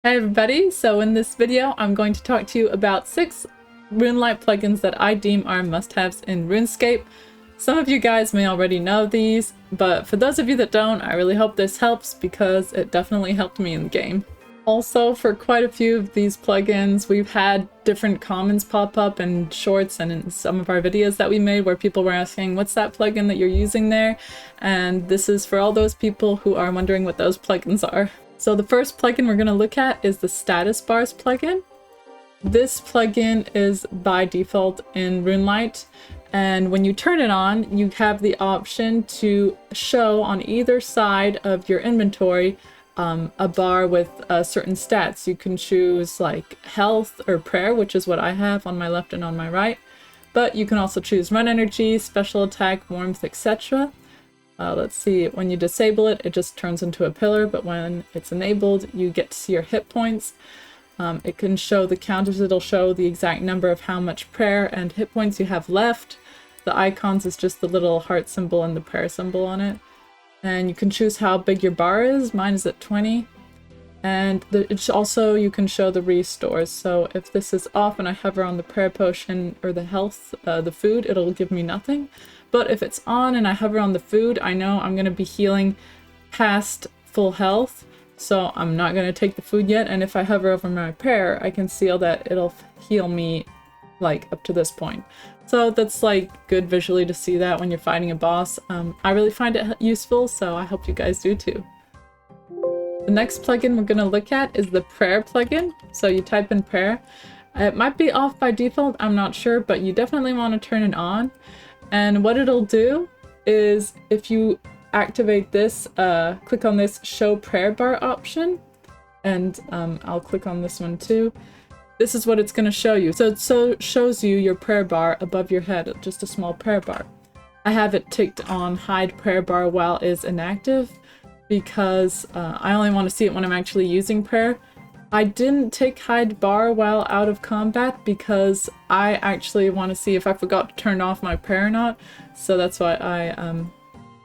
Hi everybody, so in this video I'm going to talk to you about 6 Runelite plugins that I deem are must-haves in RuneScape. Some of you guys may already know these, but for those of you that don't, I really hope this helps because it definitely helped me in the game. Also, for quite a few of these plugins, we've had different comments pop up in shorts and in some of our videos that we made where people were asking, what's that plugin that you're using there? And this is for all those people who are wondering what those plugins are. So the first plugin we're going to look at is the status bars plugin. This plugin is by default in Runelite, and when you turn it on, you have the option to show on either side of your inventory a bar with certain stats. You can choose like health or prayer, which is what I have on my left and on my right, but you can also choose run energy, special attack, warmth, etc. Let's see, when you disable it, it just turns into a pillar, but when it's enabled, you get to see your hit points. It can show the counters, it'll show the exact number of how much prayer and hit points you have left. The icons is just the little heart symbol and the prayer symbol on it. And you can choose how big your bar is, mine is at 20. And it's also, you can show the restores, so if this is off and I hover on the prayer potion or the health, the food, it'll give me nothing. But if it's on and I hover on the food, I know I'm going to be healing past full health, so I'm not going to take the food yet. And if I hover over my prayer, I can see that it'll heal me like up to this point. So that's like good visually to see that when you're fighting a boss. I really find it useful, so I hope you guys do too. The next plugin we're going to look at is the prayer plugin. So you type in prayer. It might be off by default, I'm not sure, but you definitely want to turn it on. And what it'll do is if you activate this, click on this show prayer bar option, and I'll click on this one too. This is what it's going to show you. So it shows you your prayer bar above your head, just a small prayer bar. I have it ticked on hide prayer bar while is inactive because I only want to see it when I'm actually using prayer. I didn't tick hide bar while out of combat because I actually want to see if I forgot to turn off my prayer or not. So that's why I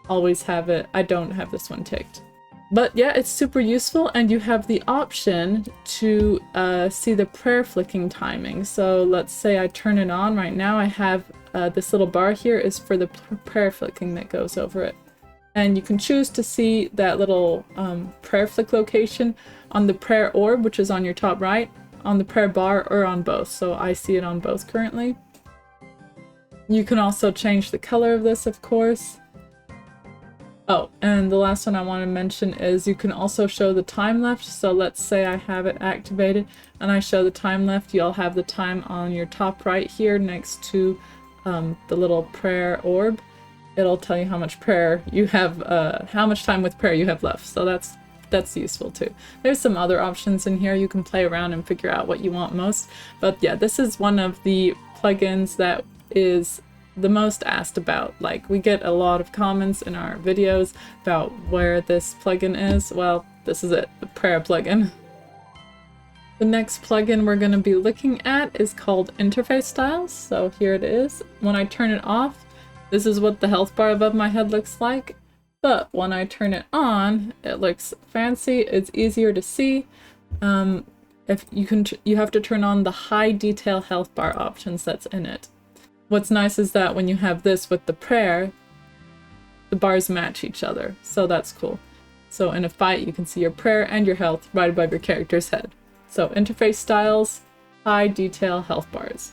always have it. I don't have this one ticked. But yeah, it's super useful, and you have the option to see the prayer flicking timing. So let's say I turn it on right now. I have this little bar here is for the prayer flicking that goes over it. And you can choose to see that little prayer flick location on the prayer orb, which is on your top right, on the prayer bar, or on both. So I see it on both currently. You can also change the color of this, of course. Oh, and the last one I want to mention is you can also show the time left. So let's say I have it activated and I show the time left. You'll have the time on your top right here next to the little prayer orb. It'll tell you how much prayer you have, how much time with prayer you have left. So that's useful too. There's some other options in here. You can play around and figure out what you want most. But yeah, this is one of the plugins that is the most asked about. Like, we get a lot of comments in our videos about where this plugin is. Well, this is it, the prayer plugin. The next plugin we're going to be looking at is called Interface Styles. So here it is. When I turn it off, this is what the health bar above my head looks like, but when I turn it on, it looks fancy, it's easier to see. If you have to turn on the high detail health bar options that's in it. What's nice is that when you have this with the prayer, the bars match each other, so that's cool. So in a fight, you can see your prayer and your health right above your character's head. So interface styles, high detail health bars.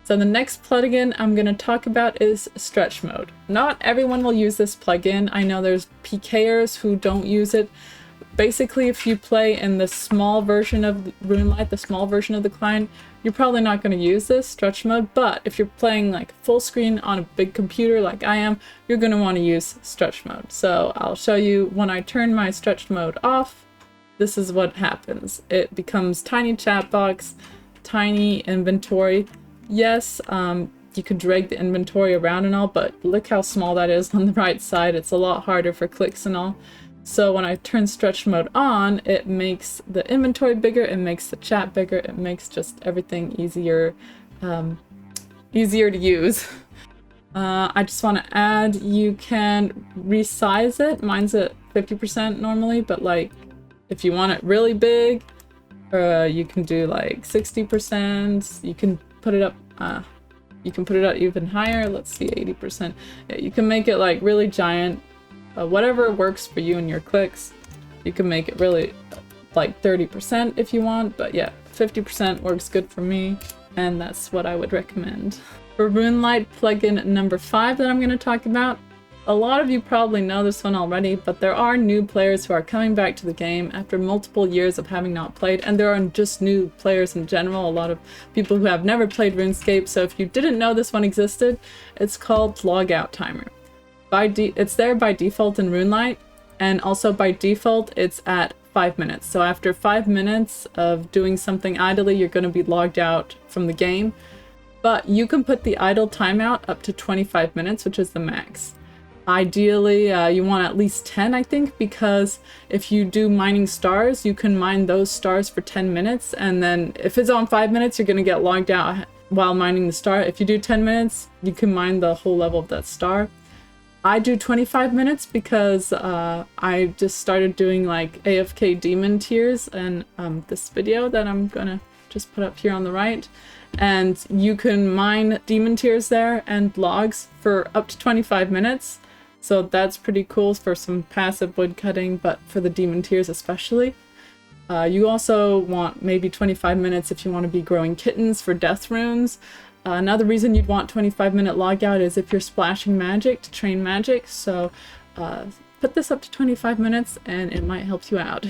So the next plugin I'm going to talk about is stretch mode. Not everyone will use this plugin. I know there's PKers who don't use it. Basically, if you play in the small version of Runelite, the small version of the client, you're probably not going to use this stretch mode. But if you're playing like full screen on a big computer like I am, you're going to want to use stretch mode. So I'll show you when I turn my stretch mode off, this is what happens. It becomes tiny chat box, tiny inventory. Yes, you could drag the inventory around and all, but look how small that is on the right side. It's a lot harder for clicks and all. So when I turn stretch mode on, it makes the inventory bigger, it makes the chat bigger, it makes just everything easier, easier to use. I just want to add, you can resize it. Mine's at 50% normally, but like if you want it really big, You can do like 60%. You can put it up. You can put it up even higher. Let's see, 80%. Yeah, you can make it like really giant. Whatever works for you and your clicks. You can make it really like 30% if you want, but yeah, 50% works good for me, and that's what I would recommend. For Runelite plugin number 5 that I'm going to talk about, a lot of you probably know this one already, but there are new players who are coming back to the game after multiple years of having not played, and there are just new players in general, a lot of people who have never played RuneScape, so if you didn't know this one existed, it's called Logout Timer. It's there by default in Runelite, and also by default it's at 5 minutes. So after 5 minutes of doing something idly, you're going to be logged out from the game. But you can put the idle timeout up to 25 minutes, which is the max. Ideally, you want at least 10, I think, because if you do mining stars, you can mine those stars for 10 minutes, and then if it's on 5 minutes, you're going to get logged out while mining the star. If you do 10 minutes, you can mine the whole level of that star. I do 25 minutes because I just started doing like AFK demon tiers in this video that I'm gonna just put up here on the right. And you can mine demon tiers there and logs for up to 25 minutes. So that's pretty cool for some passive wood cutting, but for the demon tiers especially. You also want maybe 25 minutes if you want to be growing kittens for death runes. Another reason you'd want 25-minute logout is if you're splashing magic to train magic, so put this up to 25 minutes and it might help you out.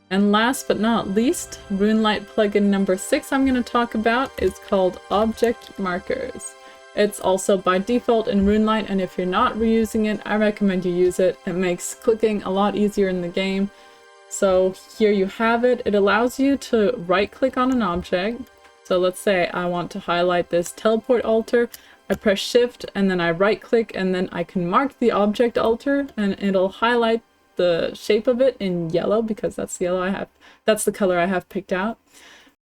And last but not least, Runelite plugin number 6 I'm going to talk about is called Object Markers. It's also by default in Runelite, and if you're not reusing it, I recommend you use it. It makes clicking a lot easier in the game. So here you have it. It allows you to right-click on an object. So let's say I want to highlight this teleport altar. I press shift and then I right click, and then I can mark the object altar and it'll highlight the shape of it in yellow because that's the color I have picked out.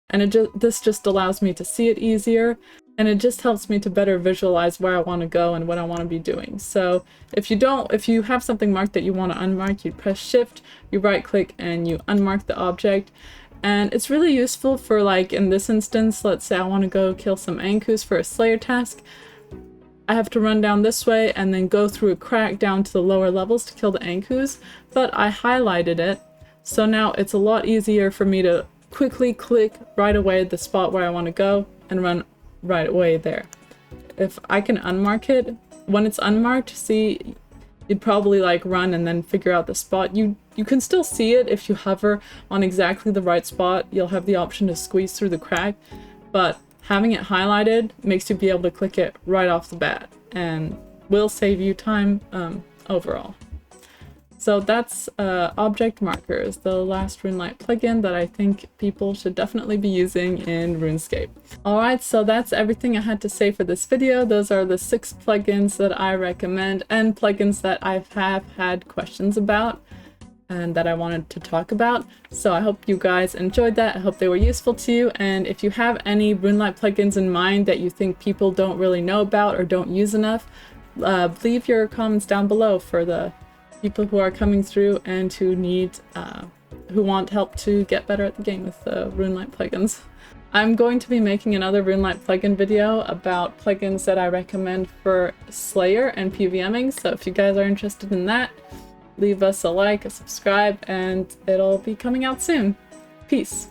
And this just allows me to see it easier, and it just helps me to better visualize where I want to go and what I want to be doing. So if you have something marked that you want to unmark, you press shift, you right click and you unmark the object. And it's really useful for, like, in this instance, let's say I want to go kill some Ankus for a Slayer task. I have to run down this way and then go through a crack down to the lower levels to kill the Ankus, but I highlighted it, so now it's a lot easier for me to quickly click right away at the spot where I want to go and run right away there. If I can unmark it, when it's unmarked, see, you'd probably like run and then figure out the spot. You can still see it if you hover on exactly the right spot. You'll have the option to squeeze through the crack, but having it highlighted makes you be able to click it right off the bat and will save you time overall. So that's Object Markers, the last Runelite plugin that I think people should definitely be using in RuneScape. Alright, so that's everything I had to say for this video. Those are the 6 plugins that I recommend and plugins that I have had questions about and that I wanted to talk about. So I hope you guys enjoyed that. I hope they were useful to you, and if you have any Runelite plugins in mind that you think people don't really know about or don't use enough, leave your comments down below for the people who are coming through and who want help to get better at the game with the Runelite plugins. I'm going to be making another Runelite plugin video about plugins that I recommend for Slayer and PVMing, so if you guys are interested in that, leave us a like, a subscribe, and it'll be coming out soon. Peace!